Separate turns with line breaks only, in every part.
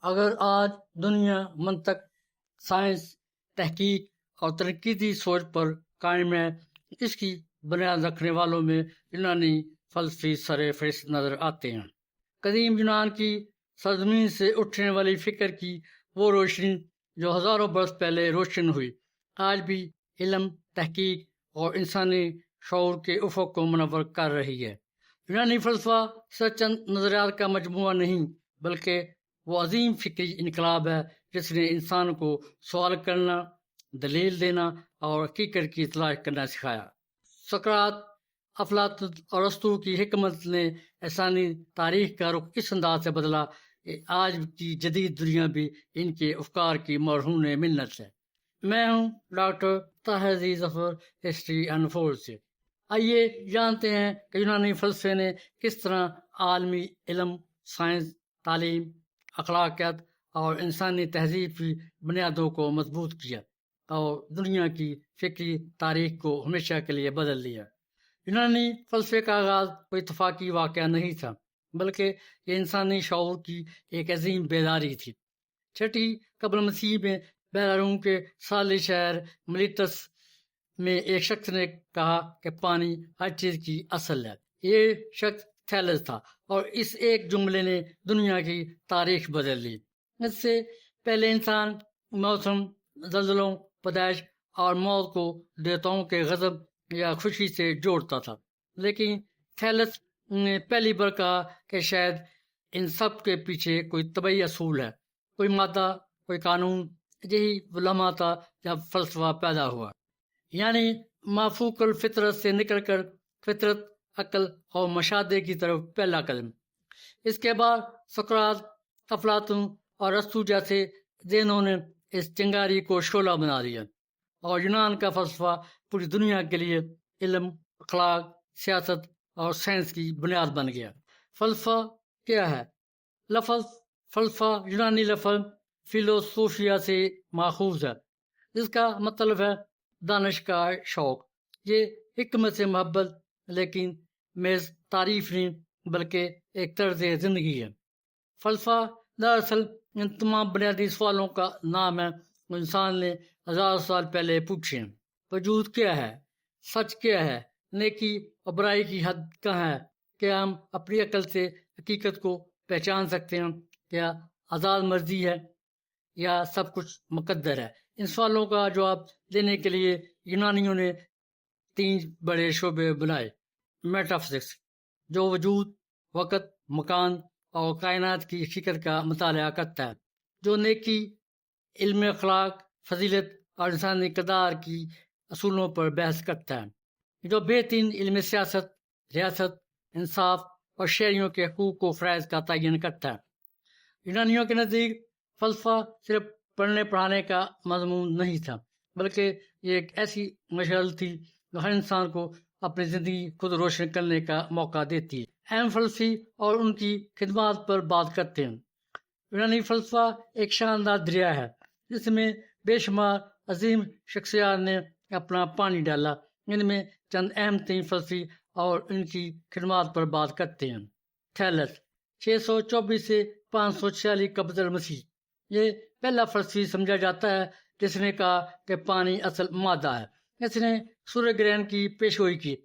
اگر آج دنیا منطق، سائنس، تحقیق اور تنقیدی سوچ پر قائم ہے، اس کی بنیاد رکھنے والوں میں یونانی فلسفی سر فہرست نظر آتے ہیں۔ قدیم یونان کی سرزمین سے اٹھنے والی فکر کی وہ روشنی جو ہزاروں برس پہلے روشن ہوئی، آج بھی علم، تحقیق اور انسانی شعور کے افق کو منور کر رہی ہے۔ یونانی فلسفہ صرف چند نظریات کا مجموعہ نہیں، بلکہ وہ عظیم فکری انقلاب ہے جس نے انسان کو سوال کرنا، دلیل دینا اور حقیقت کی تلاش کرنا سکھایا۔ سقراط، افلاطون اور ارسطو کی حکمت نے انسانی تاریخ کا رخ اس انداز سے بدلا کہ آج کی جدید دنیا بھی ان کے افکار کی مرہون منت ہے۔ میں ہوں doctor Tahir Zafar, history and فور سے۔ آئیے جانتے ہیں کہ یونانی فلسفے نے کس طرح عالمی علم، سائنس، تعلیم، اخلاقیات اور انسانی تہذیب کی بنیادوں کو مضبوط کیا اور دنیا کی فکری تاریخ کو ہمیشہ کے لیے بدل دیا۔ یونانی فلسفے کا آغاز کوئی اتفاقی واقعہ نہیں تھا، بلکہ یہ انسانی شعور کی ایک عظیم بیداری تھی۔ چھٹی قبل مسیح میں بحیرہ روم کے ساحلی شہر ملیٹس میں ایک شخص نے کہا کہ پانی ہر چیز کی اصل ہے۔ یہ شخص تھیلس تھا اور اس ایک جملے نے دنیا کی تاریخ بدل دی۔ اس سے پہلے انسان موسم، زلزلوں، پیدائش اور موت کو دیوتاؤں کے غضب یا خوشی سے جوڑتا تھا، لیکن تھیلس نے پہلی بار کہا کہ شاید ان سب کے پیچھے کوئی طبعی اصول ہے، کوئی مادہ، کوئی قانون۔ یہی وہ لمحہ تھا جب فلسفہ پیدا ہوا، یعنی مافوق الفطرت سے نکل کر فطرت، عقل اور مشاہدے کی طرف پہلا قدم۔ اس کے بعد سقراط، افلاطون اور ارسطو جیسے ذہنوں نے اس چنگاری کو شعلہ بنا دیا اور یونان کا فلسفہ پوری دنیا کے لیے علم، اخلاق، سیاست اور سائنس کی بنیاد بن گیا۔ فلسفہ کیا ہے؟ لفظ فلسفہ یونانی لفظ فلوسوفیا سے ماخوذ ہے، جس کا مطلب ہے دانش کا شوق۔ یہ حکمت سے محبت، لیکن محض تعریف نہیں بلکہ ایک طرز زندگی ہے۔ فلسفہ دراصل ان تمام بنیادی سوالوں کا نام ہے جو انسان نے ہزار سال پہلے پوچھے ہیں۔ وجود کیا ہے؟ سچ کیا ہے؟ نیکی اور برائی کی حد کہاں ہے؟ کیا ہم اپنی عقل سے حقیقت کو پہچان سکتے ہیں؟ کیا آزاد مرضی ہے یا سب کچھ مقدر ہے؟ ان سوالوں کا جواب دینے کے لیے یونانیوں نے 3 بڑے شعبے بنائے۔ میٹافزکس، جو وجود، وقت، مکان اور کائنات کی حقیقت کا مطالعہ کرتا ہے۔ جو نیکی، علم اخلاق، فضیلت اور انسانی کردار کی اصولوں پر بحث کرتا ہے۔ جو بہترین علم سیاست، ریاست، انصاف اور شہریوں کے حقوق و فرائض کا تعین کرتا ہے۔ یونانیوں کے نزدیک فلسفہ صرف پڑھنے پڑھانے کا مضمون نہیں تھا، بلکہ یہ ایک ایسی مشعل تھی جو ہر انسان کو اپنی زندگی خود روشن کرنے کا موقع دیتی ہے۔ اہم فلسفی اور ان کی خدمات پر بات کرتے ہیں۔ یونانی فلسفہ ایک شاندار دریا ہے جس میں بے شمار عظیم شخصیات نے اپنا پانی ڈالا۔ ان میں چند اہم ترین فلسفی اور ان کی خدمات پر بات کرتے ہیں۔ تھیلس 624 سے 546 قبل مسیح، یہ پہلا فلسفی سمجھا جاتا ہے جس نے کہا کہ پانی اصل مادہ ہے۔ اس نے سورج گرہن کی پیشگوئی کی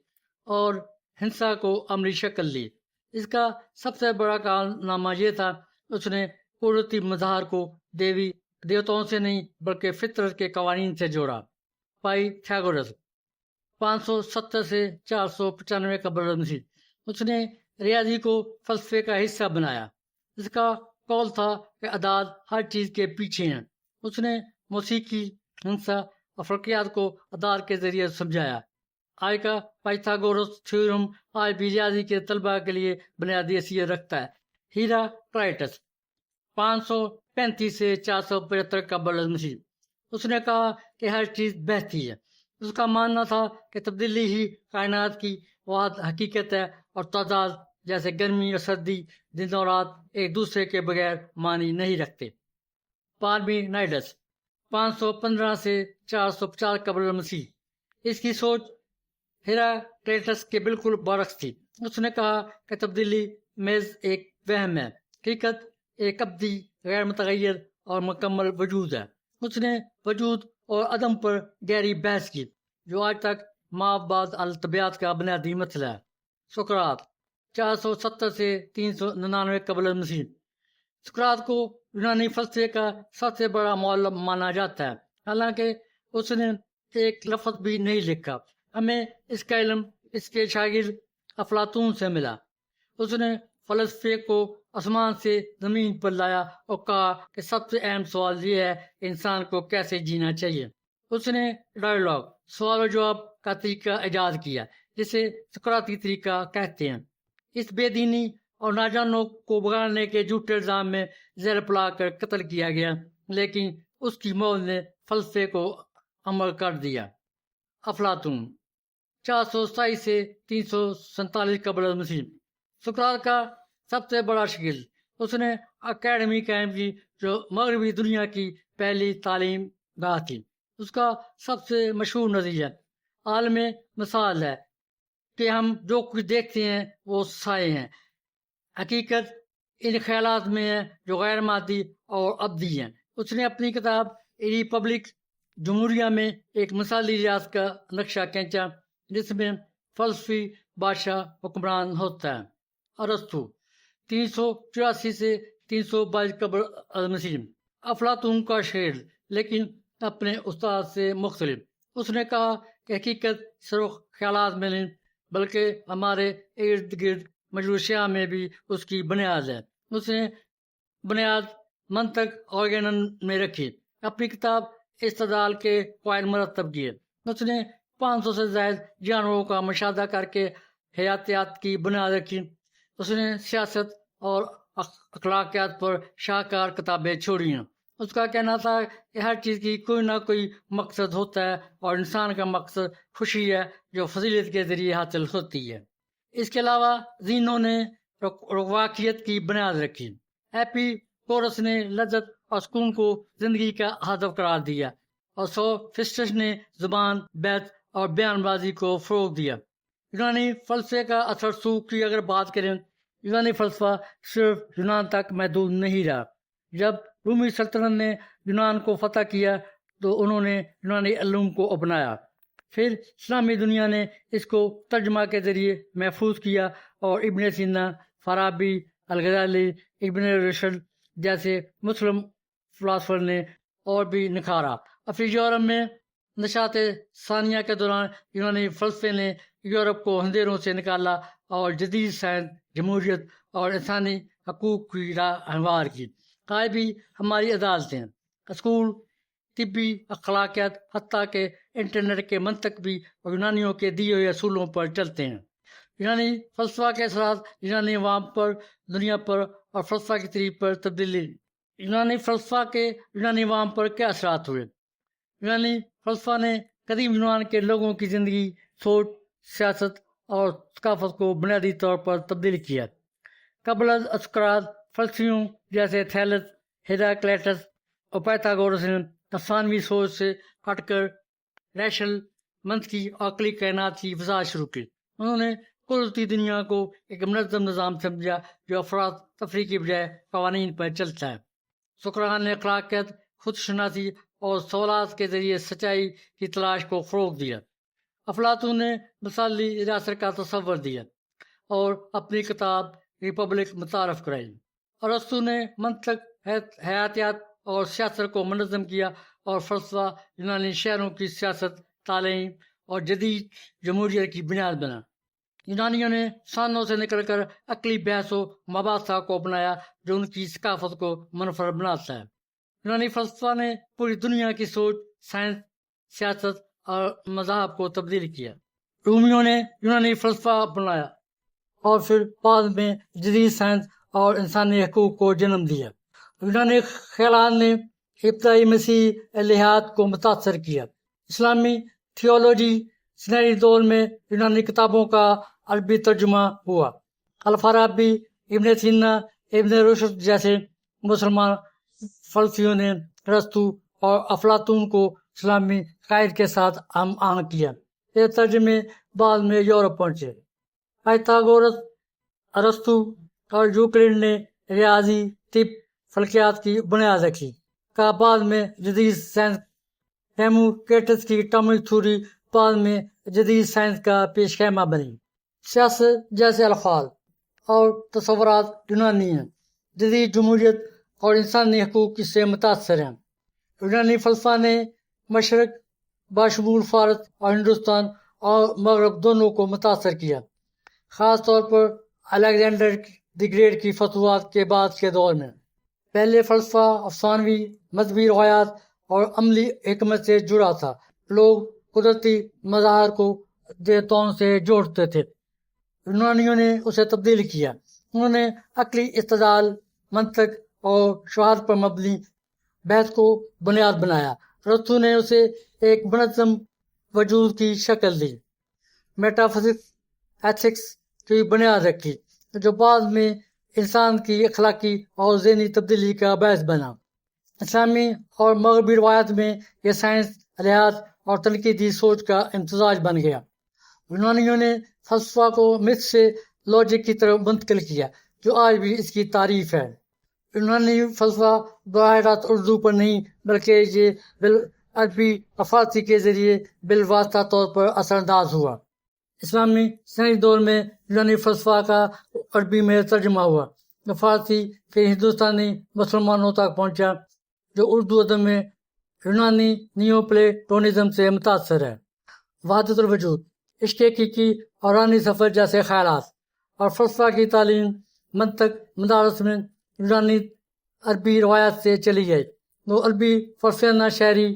اور ہنسا کو عملی شکل دی۔ اس کا سب سے بڑا کارنامہ یہ تھا اس نے قدرتی مظاہر کو دیوتاؤں سے نہیں بلکہ فطرت کے قوانین سے جوڑا۔ پائتھاگورس 570 سے 495 قبل مسیح، اس نے ریاضی کو فلسفے کا حصہ بنایا۔ اس کا قول تھا کہ اعداد ہر چیز کے پیچھے ہیں۔ اس نے موسیقی، ہندسہ اور فلکیات کو اعداد کے ذریعے سمجھایا۔ آج کا پائتھاگورس تھیورم آج بھی ریاضی کے طلباء کے لیے بنیادی حیثیت رکھتا ہے۔ ہیراکلائٹس 535 سے 475 قبل مسیح، اس نے کہا کہ ہر چیز بہتی ہے۔ اس کا ماننا تھا کہ تبدیلی ہی کائنات کی واحد حقیقت ہے اور تعداد جیسے گرمی اور سردی، دن اور رات ایک دوسرے کے بغیر معنی نہیں رکھتے۔ پارمینائڈس 515 سے 450 قبل مسیح، اس کی سوچ ہیراکلیٹس کے بالکل برعکس تھی۔ اس نے کہا کہ تبدیلی محض ایک وہم ہے، حقیقت ایک ابدی غیر متغیر اور مکمل وجود ہے۔ اس نے وجود اور عدم پر گہری بحث کی جو آج تک مابعد الطبیعت کا بنیادی مسئلہ ہے۔ سقراط 470 سے 399 قبل مسیح۔ سقراط کو یونانی فلسفے کا سب سے بڑا معلم مانا جاتا ہے، حالانکہ اس نے ایک لفظ بھی نہیں لکھا۔ ہمیں اس کا علم اس کے شاگرد افلاطون سے ملا۔ اس نے فلسفے کو آسمان سے زمین پر لایا اور کہا کہ سب سے اہم سوال یہ ہے انسان کو کیسے جینا چاہیے۔ اس نے ڈائیلاگ، سوال و جواب کا طریقہ ایجاد کیا جسے سقراطی طریقہ کہتے ہیں۔ اس بے دینی اور ناجانوں کو بگاڑنے کے جھوٹے الزام میں زہر پلا کر قتل کیا گیا، لیکن اس کی موت نے فلسفے کو امر کر دیا۔ افلاطون 427 سے 347 قبل مسیح۔ سقراط کا سب سے بڑا شاگرد، اس نے اکیڈمی قائم کی جو مغربی دنیا کی پہلی تعلیم گاہ تھی۔ اس کا سب سے مشہور نظریہ عالم مثال ہے کہ ہم جو کچھ دیکھتے ہیں وہ سائے ہیں، حقیقت ان خیالات میں ہے جو غیر مادی اور ابدی ہیں۔ اس نے اپنی کتاب ریپبلک جمہوریہ میں ایک مثالی ریاست کا نقشہ کھینچا جس میں فلسفی بادشاہ حکمران ہوتا ہے۔ ارسطو 384 سے 322 قبل مسیح۔ افلاطون کا شعر لیکن اپنے استاد سے مختلف۔ اس نے کہا کہ حقیقت صرف خیالات میں نہیں بلکہ ہمارے ارد گرد مجروشیہ میں بھی اس کی بنیاد ہے۔ اس نے بنیاد منطق اور یقین میں رکھی، اپنی کتاب استدلال کے قواعد مرتب کیے۔ اس نے 500 سے زائد جانوروں کا مشاہدہ کر کے حیاتیات کی بنیاد رکھی۔ اس نے سیاست اور اخلاقیات پر شاہکار کتابیں چھوڑی ہیں۔ اس کا کہنا تھا کہ ہر چیز کی کوئی نہ کوئی مقصد ہوتا ہے اور انسان کا مقصد خوشی ہے جو فضیلت کے ذریعے حاصل ہوتی ہے۔ اس کے علاوہ زینوں نے واقعیت کی بنیاد رکھی۔ ایپی کورس نے لذت اور سکون کو زندگی کا ہدف قرار دیا اور سوفسٹس نے زبان، بیت اور بیان بازی کو فروغ دیا۔ یونانی فلسفے کا اثر رسوخ کی اگر بات کریں، یونانی فلسفہ صرف یونان تک محدود نہیں رہا۔ جب رومی سلطنت نے یونان کو فتح کیا تو انہوں نے یونانی علوم کو اپنایا۔ پھر اسلامی دنیا نے اس کو ترجمہ کے ذریعے محفوظ کیا اور ابن سینا، فارابی، الغزالی، ابن رشد جیسے مسلم فلاسفر نے اور بھی نکھارا۔ افریقی یورپ میں نشاط ثانیہ کے دوران یونانی فلسفے نے یورپ کو اندھیروں سے نکالا اور جدید سائنس، جمہوریت اور انسانی حقوق کی راہ ہموار کی۔ آج بھی ہماری عدالتیں، اسکول، طبی، اخلاقیات، حتیٰ کہ انٹرنیٹ کے منطق بھی یونانیوں کے دیے ہوئے اصولوں پر چلتے ہیں۔ یونانی فلسفہ کے اثرات یونانی عوام پر، دنیا پر اور فلسفہ کی تحریک پر تبدیلی۔ یونانی فلسفہ کے یونانی عوام پر کیا اثرات ہوئے؟ یونانی فلسفہ نے قدیم یونان کے لوگوں کی زندگی، سوچ، سیاست اور ثقافت کو بنیادی طور پر تبدیل کیا۔ قبل از سقراط فلسفیوں جیسے تھیلس، ہیراکلیٹس اور پائتھاگورس نے افسانوی سوچ سے ہٹ کر ریشنل، منطقی اور عقلی کائنات کی وضاحت شروع کی۔ انہوں نے قدرتی دنیا کو ایک منظم نظام سمجھا جو افراد تفریح کی بجائے قوانین پر چلتا ہے۔ سقراط نے اخلاقیات، خود شناسی اور سوالات کے ذریعے سچائی کی تلاش کو فروغ دیا۔ افلاطون نے مثالی ریاست کا تصور دیا اور اپنی کتاب ریپبلک متعارف کرائی۔ ارسطو نے منطق، حیاتیات اور سیاست کو منظم کیا اور فلسفہ یونانی شہروں کی سیاست، تعلیم اور جدید جمہوریت کی بنیاد بنا۔ یونانیوں نے سانوں سے نکل کر عقلی بحث و مباحثہ کو اپنایا جو ان کی ثقافت کو منفرد بناتا ہے۔ یونانی فلسفہ نے پوری دنیا کی سوچ، سائنس، سیاست اور مذہب کو تبدیل کیا۔ رومیوں نے یونانی فلسفہ اپنایا اور پھر بعد میں جدید سائنس اور انسانی حقوق کو جنم دیا۔ یونانی خیالات نے ابتدائی مسیحی الہیات کو متاثر کیا۔ اسلامی تھیولوجی سنہری دور میں یونانی کتابوں کا عربی ترجمہ ہوا۔ الفارابی، ابن سینا، ابن رشد جیسے مسلمان فلسفیوں نے ارسطو اور افلاطون کو اسلامی قائد کے ساتھ ہم آہنگ کیا۔ یہ ترجمے بعد میں یورپ پہنچے۔ پائتھاگورس، ارسطو اور یوکلڈ نے ریاضی، طب، فلکیات کی بنیاد رکھی کا بعد میں جدید سائنس ہیموکیٹس کی ٹامک تھیوری بعد میں جدید سائنس کا پیش خیمہ بنی. سیاست جیسے الفاظ اور تصورات یونانی ہیں. جدید جمہوریت اور انسانی حقوق اس سے متاثر ہیں. یونانی فلسفہ نے مشرق باشمول فارس اور ہندوستان اور مغرب دونوں کو متاثر کیا، خاص طور پر الیگزینڈر دی گریٹ کی فتوحات کے بعد کے دور میں. پہلے فلسفہ افسانوی مذہبی روایات اور عملی حکمت سے جڑا تھا. لوگ قدرتی مظاہر کو دیوتاؤں سے جوڑتے تھے. یونانیوں نے اسے تبدیل کیا. انہوں نے عقلی استدلال، منطق اور شہادت پر مبنی بحث کو بنیاد بنایا. ارسطو نے اسے ایک منظم وجود کی شکل دی. میٹافزکس ایتھکس کی بنیاد رکھی جو بعد میں انسان کی اخلاقی اور ذہنی تبدیلی کا باعث بنا. اسلامی اور مغربی روایت میں یہ سائنس، الہیات اور تنقیدی سوچ کا امتزاج بن گیا. یونانیوں نے فلسفہ کو مث سے لاجک کی طرف منتقل کیا جو آج بھی اس کی تعریف ہے. یونانی فلسفہ براہ راست اردو پر نہیں بلکہ یہ بالعربی اور فارسی کے ذریعے بالواسطہ طور پر اثر انداز ہوا. اسلامی سائنسی دور میں یونانی فلسفہ کا عربی میں ترجمہ ہوا جو فارسی پھر ہندوستانی مسلمانوں تک پہنچا جو اردو ادب میں یونانی نیو پلیٹونزم سے متاثر ہے. وحدت الوجود، عشق حقیقی اور روحانی سفر جیسے خیالات اور فلسفہ کی تعلیم منطق مدارس میں یونانی عربی روایت سے چلی گئی. وہ عربی فلسفیانہ شاعری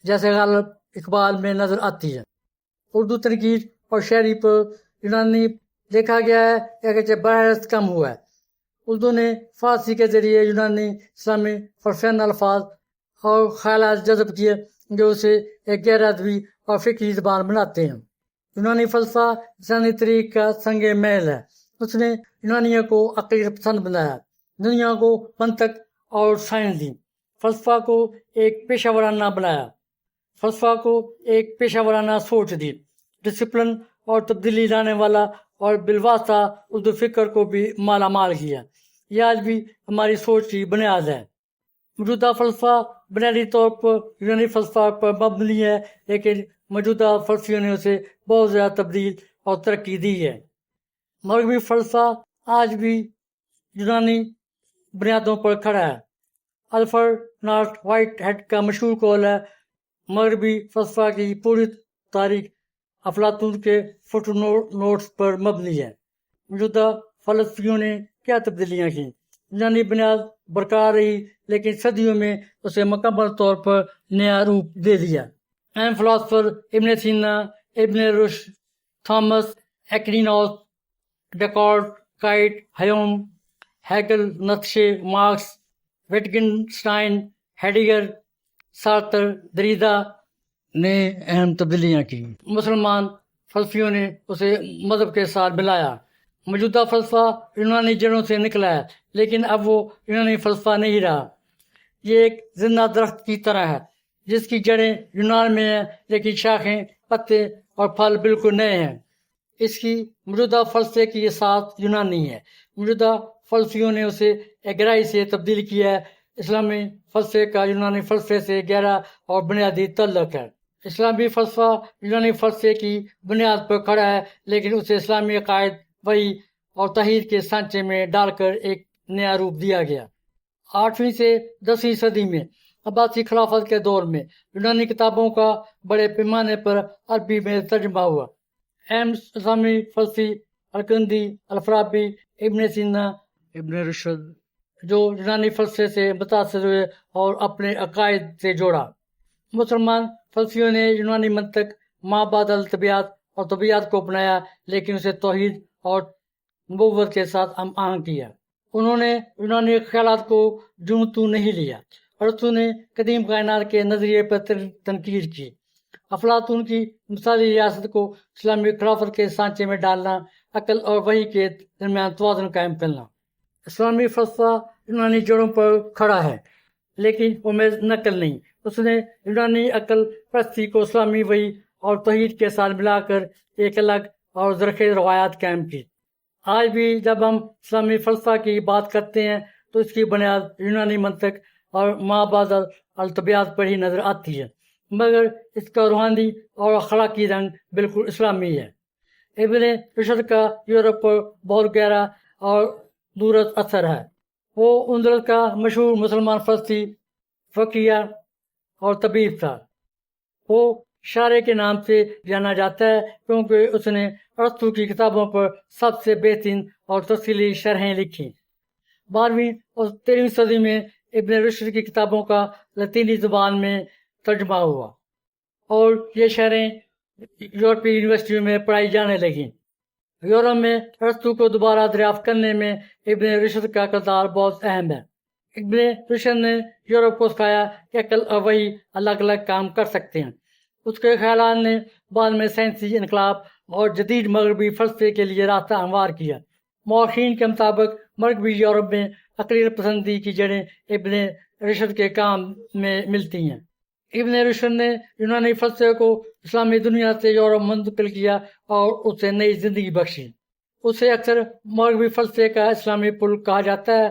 جیسے غالب اقبال میں نظر آتی ہے. اردو تنقید اور شاعری پر یونانی دیکھا گیا ہے کہ اگرچہ براہ راست کم ہوا ہے. اردو نے فارسی کے ذریعے یونانی اسلامی فلسفیانہ الفاظ اور خیالات جذب کیے جو اسے ایک غیر ادبی اور فکری زبان بناتے ہیں. یونانی فلسفہ انسانی تاریخ کا سنگ میل ہے. اس نے یونانیوں کو عقل پسند بنایا، دنیا کو منطق اور سائنس دی، فلسفہ کو ایک پیشہ ورانہ بنایا، فلسفہ کو ایک پیشہ ورانہ سوچ دی، ڈسپلن اور تبدیلی لانے والا اور بالواسطہ اردو فکر کو بھی مالا مال کیا. یہ آج بھی ہماری سوچ کی بنیاد ہے. موجودہ فلسفہ بنیادی طور پر یونانی فلسفہ پر مبنی ہے لیکن موجودہ فلسفیوں نے اسے بہت زیادہ تبدیل اور ترقی دی ہے. مغربی فلسفہ آج بھی یونانی بنیادوں پر کھڑا ہے. الفرڈ نارتھ وائٹ ہیڈ کا مشہور قول ہے مغربی فلسفہ کی پوری تاریخ افلاطون کے فٹ نوٹس پر مبنی ہے. موجودہ فلسفیوں نے کیا تبدیلیاں کی؟ یونانی بنیاد برقرار رہی لیکن صدیوں میں اسے مکمل طور پر نیا روپ دے دیا. اہم فلاسفر ابن Sina, Ibn Rushd, Thomas Aquinas, Descartes, Kant, Hume, Hegel, Nietzsche, Marx, Wittgenstein, Heidegger, Sartre, Derrida نے اہم تبدیلیاں کی. مسلمان فلسفیوں نے اسے مذہب کے ساتھ ملایا. موجودہ فلسفہ یونانی جڑوں سے نکلا ہے لیکن اب وہ یونانی فلسفہ نہیں رہا. یہ ایک زندہ درخت کی طرح ہے جس کی جڑیں یونان میں ہیں لیکن شاخیں، پتے اور پھل بالکل نئے ہیں. اس کی موجودہ فلسفے کی اساس یونانی ہے. موجودہ فلسفیوں نے اسے ایک گہرائی سے تبدیل کیا ہے. اسلامی فلسفے کا یونانی فلسفے سے گہرا اور بنیادی تعلق ہے. اسلامی فلسفہ یونانی فلسفے کی بنیاد پر کھڑا ہے لیکن اسے اسلامی عقائد، وحی اور تحریر کے سانچے میں ڈال کر ایک نیا روپ دیا گیا. 8ویں سے 10ویں صدی میں عباسی خلافت کے دور میں یونانی کتابوں کا بڑے پیمانے پر عربی میں ترجمہ ہوا. اہم اسلامی فلسفی الکندی، الفارابی، ابن سینا، ابن رشد جو یونانی فلسفے سے متاثر ہوئے اور اپنے عقائد سے جوڑا. مسلمان فلسفیوں نے یونانی منطق، ما بعد الطبیعت اور طبیعت کو اپنایا لیکن اسے توحید اور نبوت کے ساتھ ہم آہنگ کیا. انہوں نے یونانی خیالات کو جوں توں نہیں لیا. ارسطو نے قدیم کائنات کے نظریے پر تنقید کی. افلاطون کی مثالی ریاست کو اسلامی خلافت کے سانچے میں ڈالنا، عقل اور وحی کے درمیان توازن قائم کرنا. اسلامی فلسفہ یونانی جڑوں پر کھڑا ہے لیکن وہ محض نقل نہیں. اس نے یونانی عقل پرستی کو اسلامی وحی اور توحید کے ساتھ ملا کر ایک الگ اور زرخیز روایات قائم کی. آج بھی جب ہم اسلامی فلسفہ کی بات کرتے ہیں تو اس کی بنیاد یونانی منطق اور مابعد الطبیعت پر ہی نظر آتی ہے، مگر اس کا روحانی اور اخلاقی رنگ بالکل اسلامی ہے۔ ابن رشد کا یورپ پر بہت گہرا اور دورس اثر ہے۔ وہ اندلس کا مشہور مسلمان فلسفی، فقیہ اور طبیب تھا۔ وہ شارع کے نام سے جانا جاتا ہے کیونکہ اس نے ارسطو کی کتابوں پر سب سے بہترین اور تفصیلی شرحیں لکھی۔ 12ویں اور 13ویں صدی میں ابن رشد کی کتابوں کا لاطینی زبان میں ترجمہ ہوا اور یہ شرحیں یورپی یونیورسٹیوں میں پڑھائی جانے لگیں۔ یورپ میں ارسطو کو دوبارہ دریافت کرنے میں ابن رشد کا کردار بہت اہم ہے۔ ابن رشد نے یورپ کو سکھایا کہ عقل اور وحی الگ الگ کام کر سکتے ہیں۔ اس کے خیالات نے بعد میں سائنسی انقلاب اور جدید مغربی فلسفے کے لیے راستہ ہموار کیا۔ مورخین کے مطابق مغربی یورپ میں عقلیت پسندی کی جڑیں ابن رشد کے کام میں ملتی ہیں۔ ابن رشد نے یونانی فلسفے کو اسلامی دنیا سے یورپ منتقل کیا اور اسے نئی زندگی بخشی۔ اسے اکثر مغربی فلسفے کا اسلامی پل کہا جاتا ہے۔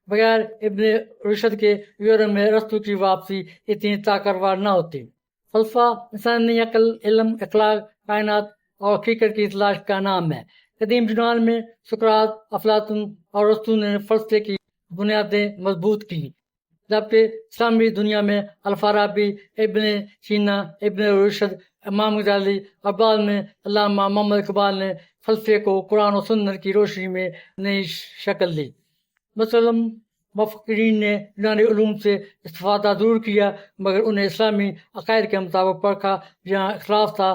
بغیر ابن رشد کے یورپ میں ارسطو کی واپسی اتنی طاقتور نہ ہوتی۔ فلسفہ انسانی عقل، علم، اخلاق، کائنات اور حقیقت کی تلاش کا نام ہے۔ قدیم یونان میں سقراط، افلاطون اور ارسطو نے فلسفے کی بنیادیں مضبوط کی، جبکہ اسلامی دنیا میں الفارابی، ابن سینا، ابن رشد، امام غزالی اور بعد میں علامہ محمد اقبال نے فلسفے کو قرآن و سنت کی روشنی میں نئی شکل دی۔ مثلاً مفکرین نے یونانی علوم سے استفادہ ضرور کیا مگر انہیں اسلامی عقائد کے مطابق پرکھا۔ جہاں اختلاف تھا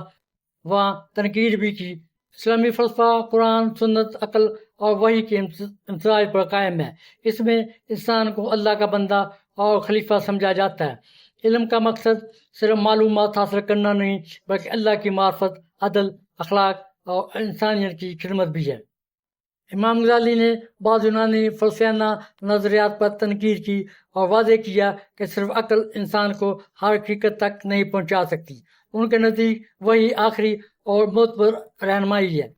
وہاں تنقید بھی کی۔ اسلامی فلسفہ قرآن، سنت، عقل اور وحی کے امتزاج پر قائم ہے۔ اس میں انسان کو اللہ کا بندہ اور خلیفہ سمجھا جاتا ہے۔ علم کا مقصد صرف معلومات حاصل کرنا نہیں بلکہ اللہ کی معرفت، عدل، اخلاق اور انسانیت کی خدمت بھی ہے۔ امام غزالی نے بعض یونانی فلسفیانہ نظریات پر تنقید کی اور واضح کیا کہ صرف عقل انسان کو ہر حقیقت تک نہیں پہنچا سکتی۔ ان کے نزدیک وہی آخری اور معتبر رہنمائی ہے۔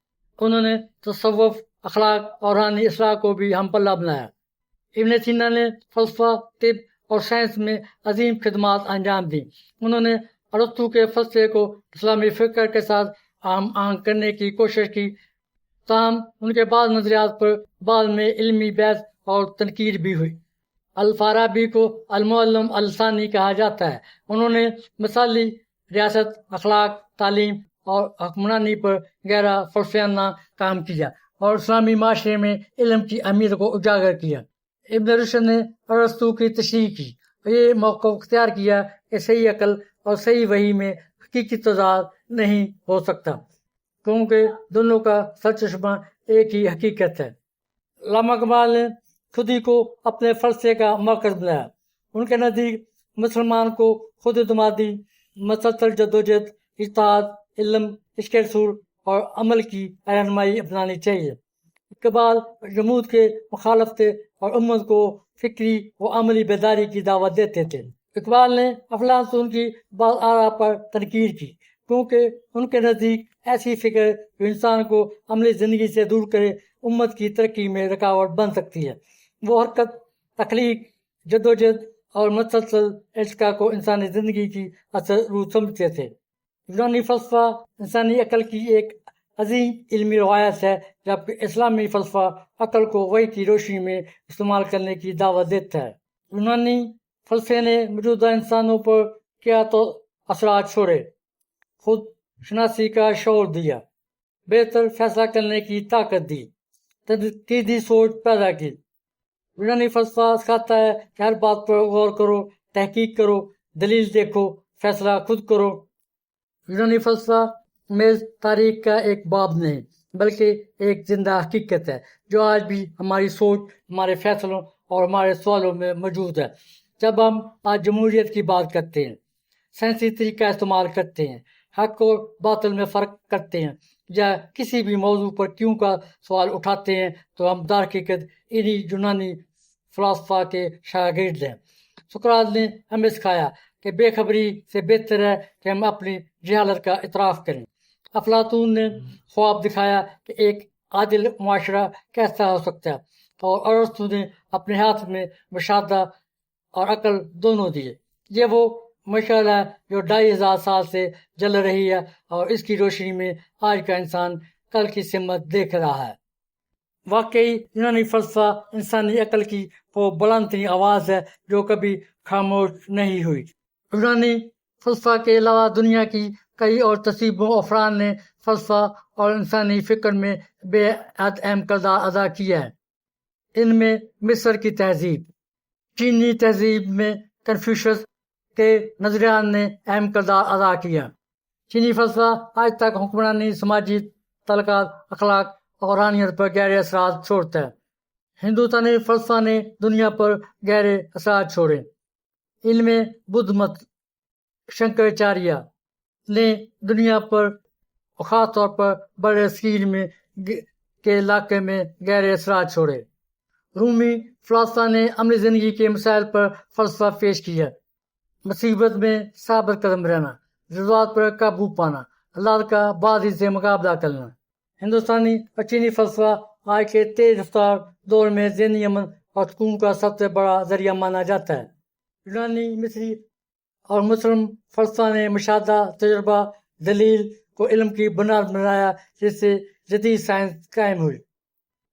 انہوں نے تصوف، اخلاق اور روحانی اصلاح کو بھی ہم پلہ بنایا۔ ابن سینا نے فلسفہ، طب اور سائنس میں عظیم خدمات انجام دیں۔ انہوں نے ارسطو کے فلسفے کو اسلامی فکر کے ساتھ ہم آہنگ کرنے کی کوشش کی، تاہم ان کے بعض نظریات پر بعد میں علمی بحث اور تنقید بھی ہوئی۔ الفارابی کو المعلم الثانی کہا جاتا ہے۔ انہوں نے مثالی ریاست، اخلاق، تعلیم اور حکمرانی پر گہرا فلسفیانہ کام کیا اور اسلامی معاشرے میں علم کی اہمیت کو اجاگر کیا۔ ابن رشد نے ارسطو کی تشریح کی اور یہ موقف اختیار کیا کہ صحیح عقل اور صحیح وحی میں حقیقی تضاد نہیں ہو سکتا کیونکہ دونوں کا سرچشمہ ایک ہی حقیقت ہے۔ علامہ اقبال نے خود ہی کو اپنے فلسفے کا مرکز بنایا۔ ان کے نزدیک مسلمان کو خود اعتمادی، مسلسل جدوجہد، اجتہاد، علم، عشق رسول اور عمل کی رہنمائی اپنانی چاہیے۔ اقبال جمود کے مخالف تھے اور امت کو فکری و عملی بیداری کی دعوت دیتے تھے۔ اقبال نے افلاطون کی بعض آراء پر تنقید کی کیونکہ ان کے نزدیک ایسی فکر جو انسان کو عملی زندگی سے دور کرے امت کی ترقی میں رکاوٹ بن سکتی ہے۔ وہ حرکت، تخلیق، جدوجہد اور مسلسل ارتقاء کو انسانی زندگی کی اصل روح سمجھتے تھے۔ یونانی فلسفہ انسانی عقل کی ایک عظیم علمی روایت ہے جبکہ اسلامی فلسفہ عقل کو وحی کی روشنی میں استعمال کرنے کی دعوت دیتا ہے۔ یونانی فلسفے نے موجودہ انسانوں پر کیا تو اثرات چھوڑے، خود شناسی کا شعور دیا، بہتر فیصلہ کرنے کی طاقت دی، تنقیدی سوچ پیدا کی۔ یونانی فلسفہ سکھاتا ہے کہ ہر بات پر غور کرو، تحقیق کرو، دلیل دیکھو، فیصلہ خود کرو۔ یونانی فلسفہ محض تاریخ کا ایک باب نہیں بلکہ ایک زندہ حقیقت ہے جو آج بھی ہماری سوچ، ہمارے فیصلوں اور ہمارے سوالوں میں موجود ہے۔ جب ہم آج جمہوریت کی بات کرتے ہیں، سائنسی طریقہ استعمال کرتے ہیں، حق اور باطل میں فرق کرتے ہیں یا کسی بھی موضوع پر کیوں کا سوال اٹھاتے ہیں تو ہم در حقیقت انہی یونانی فلسفہ کے شاگرد ہیں۔ سقراط نے ہمیں سکھایا کہ بے خبری سے بہتر ہے کہ ہم اپنی جہالت کا اعتراف کریں۔ افلاطون نے خواب دکھایا کہ ایک عادل معاشرہ کیسا ہو سکتا ہے اور ارسطو نے اپنے ہاتھ میں مشاہدہ اور عقل دونوں دیے. یہ وہ مشعل ہے جو 2500 سال سے جل رہی ہے، اور اس کی روشنی میں آج کا انسان کل کی سمت دیکھ رہا ہے. واقعی یونانی فلسفہ انسانی عقل کی وہ بلند ترین آواز ہے جو کبھی خاموش نہیں ہوئی. یونانی فلسفہ کے علاوہ دنیا کی کئی اور تہذیبوں و افراد نے فلسفہ اور انسانی فکر میں بے حد اہم کردار ادا کیا ہے. ان میں مصر کی تہذیب، چینی تہذیب میں کنفیوشس کے نظریات نے اہم کردار ادا کیا. چینی فلسفہ آج تک حکمرانی، سماجی تعلقات، اخلاق اور روحانیت پر گہرے اثرات چھوڑتا ہے. ہندوستانی فلسفہ نے دنیا پر گہرے اثرات چھوڑے. ان میں بدھ مت، شنکراچاریہ نے دنیا پر خاص طور پر بڑے اسکیل میں کے علاقے میں گہرے اثرات چھوڑے. رومی فلسفہ نے عملی زندگی کے مسائل پر فلسفہ پیش کیا. مصیبت میں ثابت قدم رہنا، جذبات پر قابو پانا، اللہ کا بازی سے مقابلہ کرنا. ہندوستانی اور چینی فلسفہ آج کے تیز رفتار دور میں ذہنی امن اور سکون کا سب سے بڑا ذریعہ مانا جاتا ہے. یونانی، مصری اور مسلم فلسفہ نے مشاہدہ، تجربہ، دلیل کو علم کی بنیاد بنایا، جس سے جدید سائنس قائم ہوئی.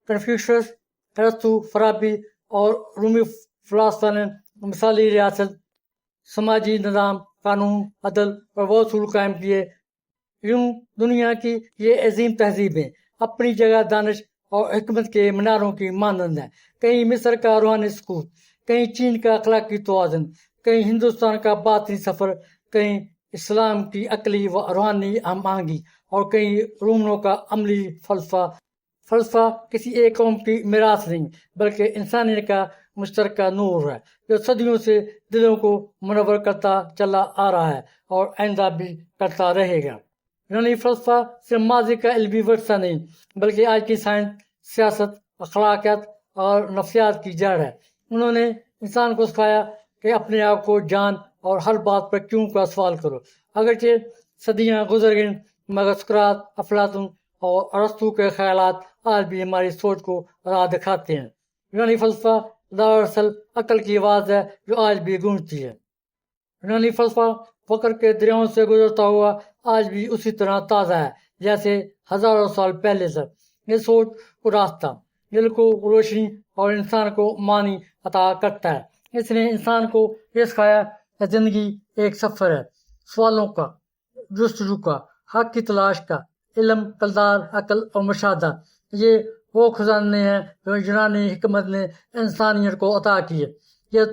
کنفیوشس، ارسطو، فارابی اور رومی فلسفہ نے مثالی ریاست، سماجی نظام، قانون، عدل اور وہ اصول قائم کیے. یوں دنیا کی یہ عظیم تہذیبیں اپنی جگہ دانش اور حکمت کے میناروں کی مانند ہیں. کہیں مصر کا روحانی سکوت، کہیں چین کا اخلاقی توازن، کہیں ہندوستان کا باطنی سفر، کہیں اسلام کی عقلی و روحانی ہم آہنگی، اور کہیں رومنوں کا عملی فلسفہ. فلسفہ کسی ایک قوم کی میراث نہیں، بلکہ انسانیت کا مشترکہ نور ہے جو صدیوں سے دلوں کو منور کرتا چلا آ رہا ہے اور آئندہ بھی کرتا رہے گا. یونانی فلسفہ صرف ماضی کا علمی ورثہ نہیں، بلکہ آج کی سائنس، سیاست، اخلاقیات اور نفسیات کی جڑ ہے. انہوں نے انسان کو سکھایا کہ اپنے آپ کو جان اور ہر بات پر کیوں کا سوال کرو. اگرچہ صدیاں گزر گئیں، مگر سقراط، افلاطون اور ارسطو کے خیالات آج بھی ہماری سوچ کو راہ دکھاتے ہیں. یونانی فلسفہ دراصل عقل کی آواز ہے جو آج بھی گونجتی ہے. یونانی فلسفہ فکر کے دریاؤں سے گزرتا ہوا آج بھی اسی طرح تازہ ہے جیسے ہزاروں سال پہلے تک. یہ سوچ کو راستہ، دل کو روشنی اور انسان کو معنی عطا کرتا ہے. اس نے انسان کو یہ سکھایا کہ زندگی ایک سفر ہے، سوالوں کا، جستجو کا، حق کی تلاش کا. علم، کردار، عقل اور مشاہدہ، یہ وہ خزانے ہیں جو یونانی حکمت نے انسانیت کو عطا کیے. یہ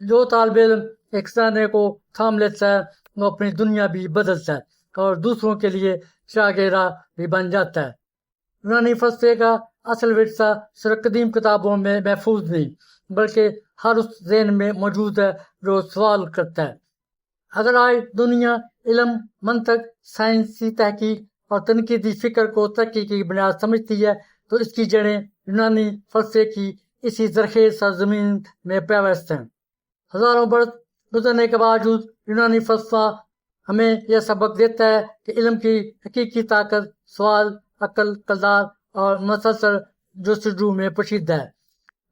جو طالب علم ایک خزانے کو تھام لیتا ہے وہ اپنی دنیا بھی بدلتا ہے اور دوسروں کے لیے چراغ راہ بھی بن جاتا ہے. یونانی فلسفے کا اصل ورثہ صرف قدیم کتابوں میں محفوظ نہیں، بلکہ ہر اس ذہن میں موجود ہے جو سوال کرتا ہے. اگر آج دنیا علم، منطق، سائنسی تحقیق اور تنقیدی فکر کو ترقی کی بنیاد سمجھتی ہے تو اس کی جڑیں یونانی فلسفے کی اسی زرخیز سرزمین میں پیوست ہیں. ہزاروں برس گزرنے کے باوجود یونانی فلسفہ ہمیں یہ سبق دیتا ہے کہ علم کی حقیقی طاقت سوال، عقل، کردار اور مسلسل جستجو میں پوشیدہ ہے.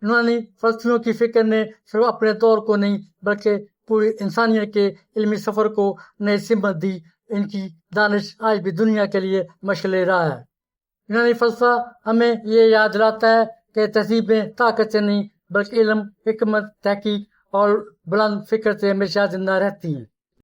یونانی فلسفیوں کی فکر نے صرف اپنے دور کو نہیں بلکہ پوری انسانیت کے علمی سفر کو نئی سمت دی. ان کی دانش آج بھی دنیا کے لیے مشعل راہ ہے. یونانی فلسفہ ہمیں یہ یاد دلاتا ہے کہ تہذیبیں طاقت سے نہیں بلکہ علم، حکمت، تحقیق اور بلند فکر سے ہمیشہ زندہ رہتی ہیں.